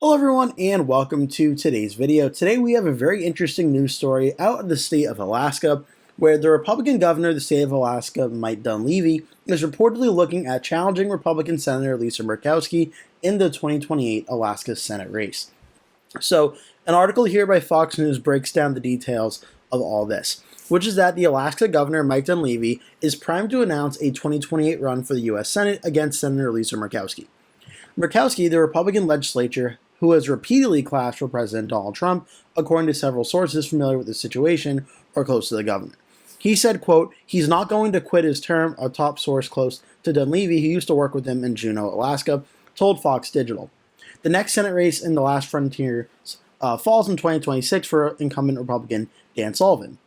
Hello everyone and welcome to today's video. Today we have a very interesting news story out of the state of Alaska where the Republican governor of the state of Alaska, Mike Dunleavy, is reportedly looking at challenging Republican Senator Lisa Murkowski in the 2028 Alaska Senate race. So an article here by Fox News breaks down the details of all this, which is that the Alaska governor, Mike Dunleavy, is primed to announce a 2028 run for the U.S. Senate against Senator Lisa Murkowski. Murkowski, the Republican legislature, who has repeatedly clashed with President Donald Trump, according to several sources familiar with the situation or close to the governor. He said, quote, he's not going to quit his term, a top source close to Dunleavy, who used to work with him in Juneau, Alaska, told Fox Digital. The next Senate race in the last frontier falls in 2026 for incumbent Republican Dan Sullivan.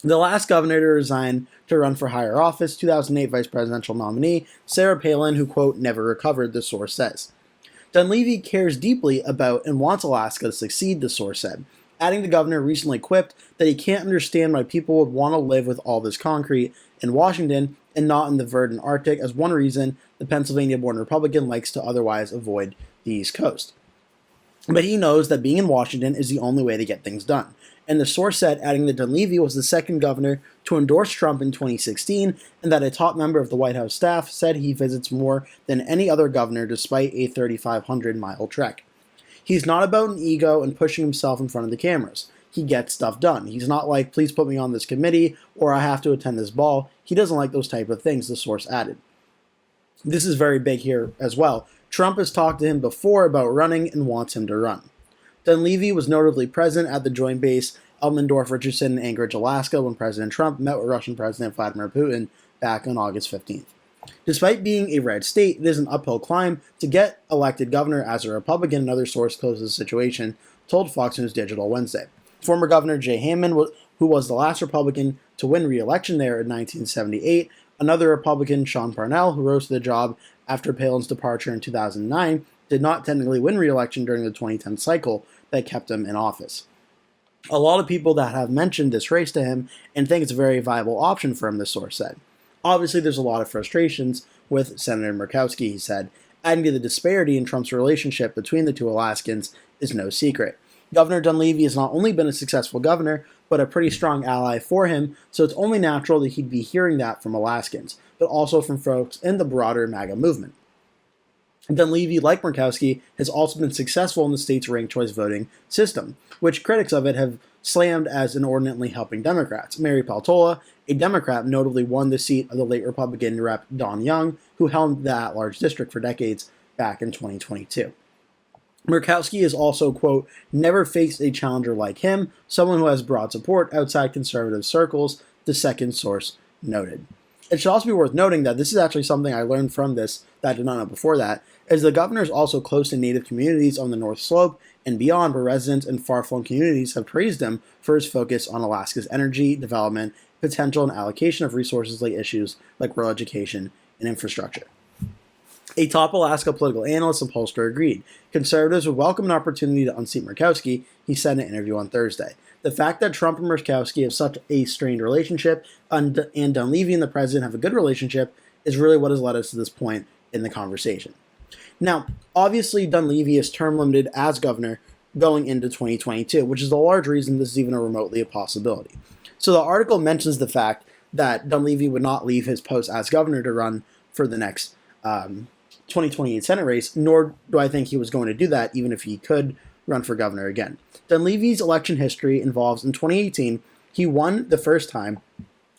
The last governor to resign to run for higher office, 2008 vice presidential nominee Sarah Palin, who, quote, never recovered, the source says. Dunleavy cares deeply about and wants Alaska to succeed, the source said, adding the governor recently quipped that he can't understand why people would want to live with all this concrete in Washington and not in the verdant Arctic, as one reason the Pennsylvania-born Republican likes to otherwise avoid the East Coast. But he knows that being in Washington is the only way to get things done. And the source said, adding that Dunleavy was the second governor to endorse Trump in 2016, and that a top member of the White House staff said he visits more than any other governor despite a 3,500-mile trek. He's not about an ego and pushing himself in front of the cameras. He gets stuff done. He's not like, please put me on this committee, or I have to attend this ball. He doesn't like those type of things, the source added. This is very big here as well. Trump has talked to him before about running and wants him to run. Dunleavy was notably present at the joint base Elmendorf, Richardson, and Anchorage, Alaska when President Trump met with Russian President Vladimir Putin back on August 15th. Despite being a red state, it is an uphill climb to get elected governor as a Republican, another source close to the situation told Fox News Digital Wednesday. Former Governor Jay Hammond, who was the last Republican to win re-election there in 1978, another Republican, Sean Parnell, who rose to the job after Palin's departure in 2009, did not technically win re-election during the 2010 cycle that kept him in office. A lot of people that have mentioned this race to him and think it's a very viable option for him, the source said. Obviously, there's a lot of frustrations with Senator Murkowski, he said, adding to the disparity in Trump's relationship between the two Alaskans is no secret. Governor Dunleavy has not only been a successful governor, but a pretty strong ally for him, so it's only natural that he'd be hearing that from Alaskans, but also from folks in the broader MAGA movement. Dunleavy, like Murkowski, has also been successful in the state's ranked choice voting system, which critics of it have slammed as inordinately helping Democrats. Mary Peltola, a Democrat, notably won the seat of the late Republican Rep. Don Young, who held the at-large district for decades back in 2022. Murkowski has also, quote, never faced a challenger like him, someone who has broad support outside conservative circles, the second source noted. It should also be worth noting that this is actually something I learned from this that I did not know before that, as the governor is also close to native communities on the North Slope and beyond, where residents in far-flung communities have praised him for his focus on Alaska's energy, development, potential, and allocation of resources like issues like rural education and infrastructure. A top Alaska political analyst and pollster agreed. Conservatives would welcome an opportunity to unseat Murkowski, he said in an interview on Thursday. The fact that Trump and Murkowski have such a strained relationship and Dunleavy and the president have a good relationship is really what has led us to this point in the conversation. Now, obviously, Dunleavy is term limited as governor going into 2022, which is a large reason this is even remotely a possibility. So the article mentions the fact that Dunleavy would not leave his post as governor to run for the next 2028 Senate race, nor do I think he was going to do that even if he could run for governor again. Dunleavy's election history involves in 2018, he won the first time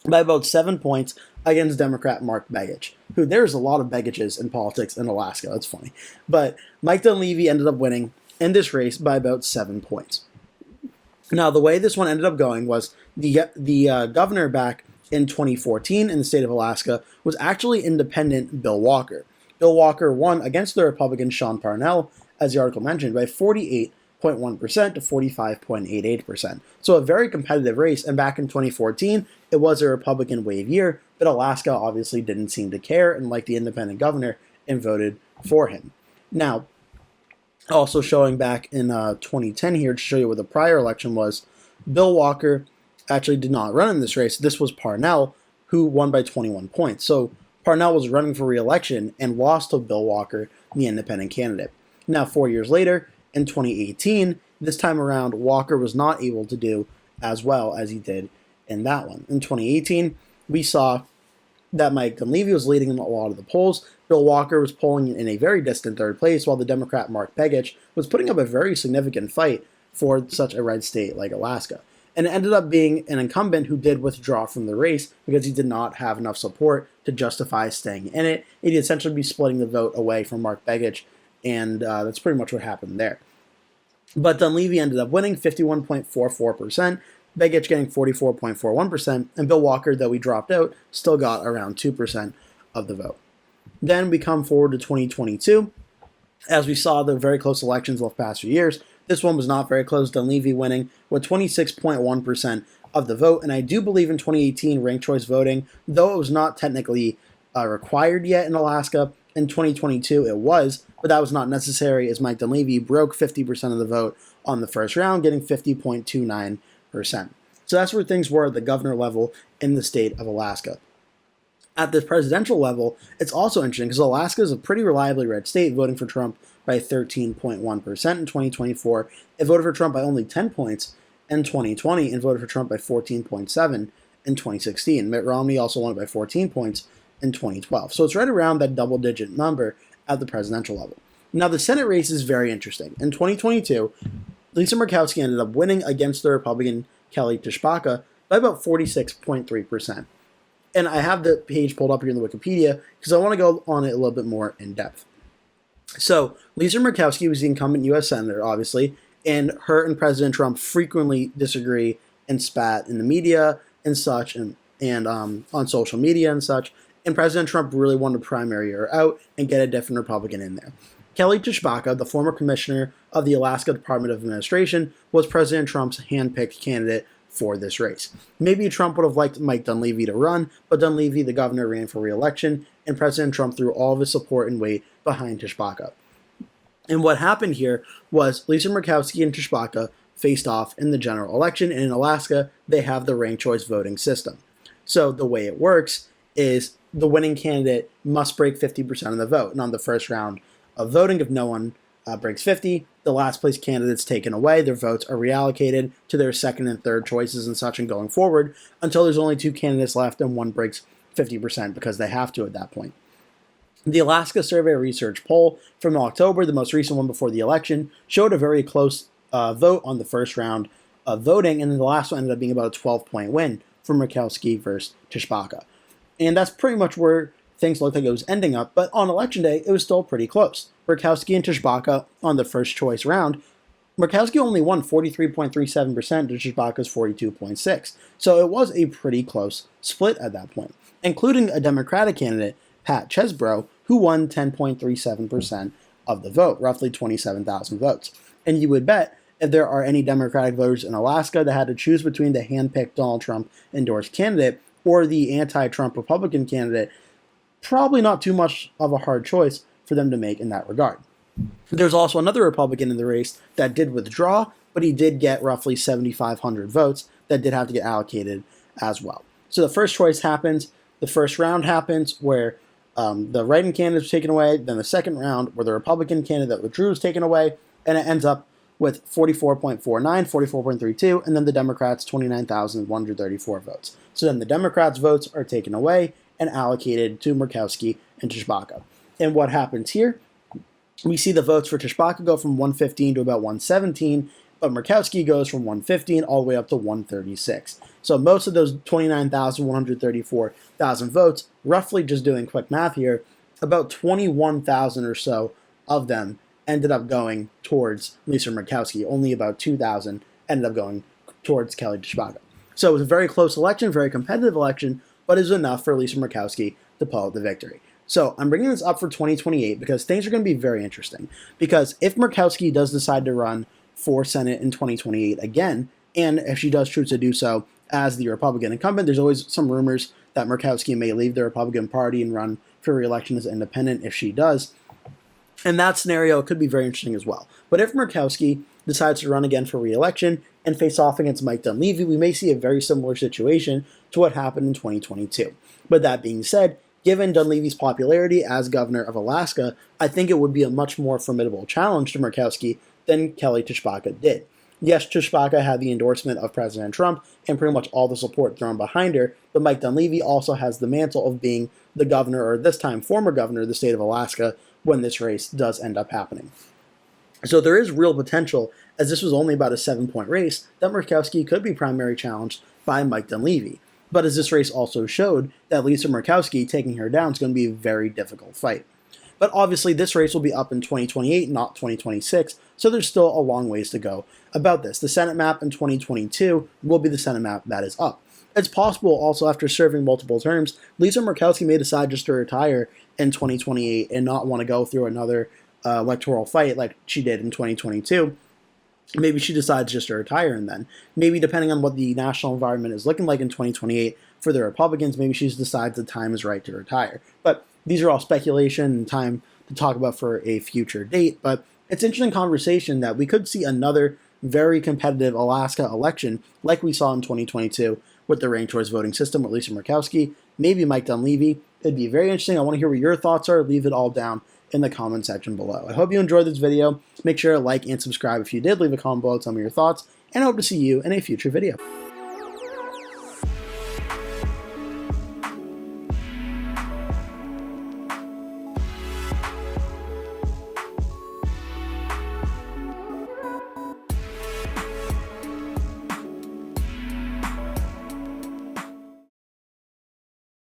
by about 7 points against Democrat Mark Begich, who there's a lot of Begiches in politics in Alaska, that's funny. But Mike Dunleavy ended up winning in this race by about 7 points. Now, the way this one ended up going was the governor back in 2014 in the state of Alaska was actually independent Bill Walker. Bill Walker won against the Republican Sean Parnell, as the article mentioned, by 48.1% to 45.88%. So a very competitive race, and back in 2014, it was a Republican wave year, but Alaska obviously didn't seem to care and liked the independent governor and voted for him. Now, also showing back in 2010 here to show you what the prior election was, Bill Walker actually did not run in this race. This was Parnell, who won by 21 points. So Parnell was running for re-election and lost to Bill Walker, the independent candidate. Now, 4 years later, in 2018. This time around, Walker was not able to do as well as he did in that one. In 2018, we saw that Mike Dunleavy was leading in a lot of the polls. Bill Walker was polling in a very distant third place, while the Democrat Mark Begich was putting up a very significant fight for such a red state like Alaska. And it ended up being an incumbent who did withdraw from the race because he did not have enough support to justify staying in it. He'd essentially be splitting the vote away from Mark Begich, and that's pretty much what happened there. But Dunleavy ended up winning 51.44%, Begich getting 44.41%, and Bill Walker, though he dropped out, still got around 2% of the vote. Then we come forward to 2022. As we saw the very close elections of the past few years, this one was not very close, Dunleavy winning with 26.1% of the vote. And I do believe in 2018 ranked choice voting, though it was not technically required yet in Alaska, in 2022 it was, but that was not necessary as Mike Dunleavy broke 50% of the vote on the first round, getting 50.29%. So that's where things were at the governor level in the state of Alaska. At the presidential level, it's also interesting because Alaska is a pretty reliably red state, voting for Trump by 13.1% in 2024. It voted for Trump by only 10 points in 2020 and voted for Trump by 14.7 in 2016. Mitt Romney also won it by 14 points in 2012. So it's right around that double-digit number at the presidential level. Now, the Senate race is very interesting. In 2022, Lisa Murkowski ended up winning against the Republican Kelly Tshibaka by about 46.3%. And I have the page pulled up here in the Wikipedia because I want to go on it a little bit more in depth. So Lisa Murkowski was the incumbent U.S. Senator, obviously, and her and President Trump frequently disagree and spat in the media and such, and on social media and such. And President Trump really wanted to primary her out and get a different Republican in there. Kelly Tshibaka, the former commissioner of the Alaska Department of Administration, was President Trump's hand-picked candidate for this race. Maybe Trump would have liked Mike Dunleavy to run, but Dunleavy, the governor, ran for re-election, and President Trump threw all of his support and weight behind Tshibaka. And what happened here was Lisa Murkowski and Tshibaka faced off in the general election, and in Alaska, they have the ranked choice voting system. So the way it works is the winning candidate must break 50% of the vote, and on the first round of voting, if no one breaks 50, the last place candidate's taken away. Their votes are reallocated to their second and third choices and such, and going forward until there's only two candidates left and one breaks 50% because they have to at that point. The Alaska Survey Research poll from October, the most recent one before the election, showed a very close vote on the first round of voting, and then the last one ended up being about a 12-point win for Murkowski versus Tshibaka. And that's pretty much where things looked like it was ending up, but on election day, it was still pretty close. Murkowski and Tshibaka on the first choice round, Murkowski only won 43.37% to Tshibaka's 42.6%. So it was a pretty close split at that point, including a Democratic candidate, Pat Chesbrough, who won 10.37% of the vote, roughly 27,000 votes. And you would bet if there are any Democratic voters in Alaska that had to choose between the hand-picked Donald Trump endorsed candidate or the anti-Trump Republican candidate, probably not too much of a hard choice for them to make in that regard. There's also another Republican in the race that did withdraw, but he did get roughly 7,500 votes that did have to get allocated as well. So the first choice happens, the first round happens where the write-in candidate is taken away, then the second round where the Republican candidate that withdrew is taken away, and it ends up with 44.49, 44.32, and then the Democrats' 29,134 votes. So then the Democrats' votes are taken away and allocated to Murkowski and Tshibaka. And what happens here? We see the votes for Tshibaka go from 115 to about 117, but Murkowski goes from 115 all the way up to 136. So most of those 29,134 votes, roughly just doing quick math here, about 21,000 or so of them ended up going towards Lisa Murkowski. Only about 2,000 ended up going towards Kelly Tshibaka. So it was a very close election, very competitive election, but it was enough for Lisa Murkowski to pull out the victory. So I'm bringing this up for 2028 because things are going to be very interesting. Because if Murkowski does decide to run for Senate in 2028 again, and if she does choose to do so as the Republican incumbent, there's always some rumors that Murkowski may leave the Republican Party and run for re-election as independent if she does. And that scenario could be very interesting as well. But if Murkowski decides to run again for re-election and face off against Mike Dunleavy, we may see a very similar situation to what happened in 2022. But that being said, given Dunleavy's popularity as governor of Alaska, I think it would be a much more formidable challenge to Murkowski than Kelly Tshibaka did. Yes, Tshibaka had the endorsement of President Trump and pretty much all the support thrown behind her, but Mike Dunleavy also has the mantle of being the governor, or this time former governor of the state of Alaska, when this race does end up happening. So there is real potential, as this was only about a 7-point race, that Murkowski could be primary challenged by Mike Dunleavy. But as this race also showed, that Lisa Murkowski taking her down is going to be a very difficult fight. But obviously this race will be up in 2028, not 2026, so there's still a long ways to go about this. The Senate map in 2022 will be the Senate map that is up. It's possible also, after serving multiple terms, Lisa Murkowski may decide just to retire in 2028 and not want to go through another electoral fight like she did in 2022. Maybe she decides just to retire, and then maybe, depending on what the national environment is looking like in 2028 for the Republicans, maybe she decides the time is right to retire. But these are all speculation and time to talk about for a future date. But it's an interesting conversation that we could see another very competitive Alaska election like we saw in 2022 with the ranked choice voting system with Lisa Murkowski, maybe Mike Dunleavy. It'd be very interesting. I want to hear what your thoughts are. Leave it all down in the comment section below. I hope you enjoyed this video. Make sure to like and subscribe if you did. Leave a comment below, tell me your thoughts, and I hope to see you in a future video.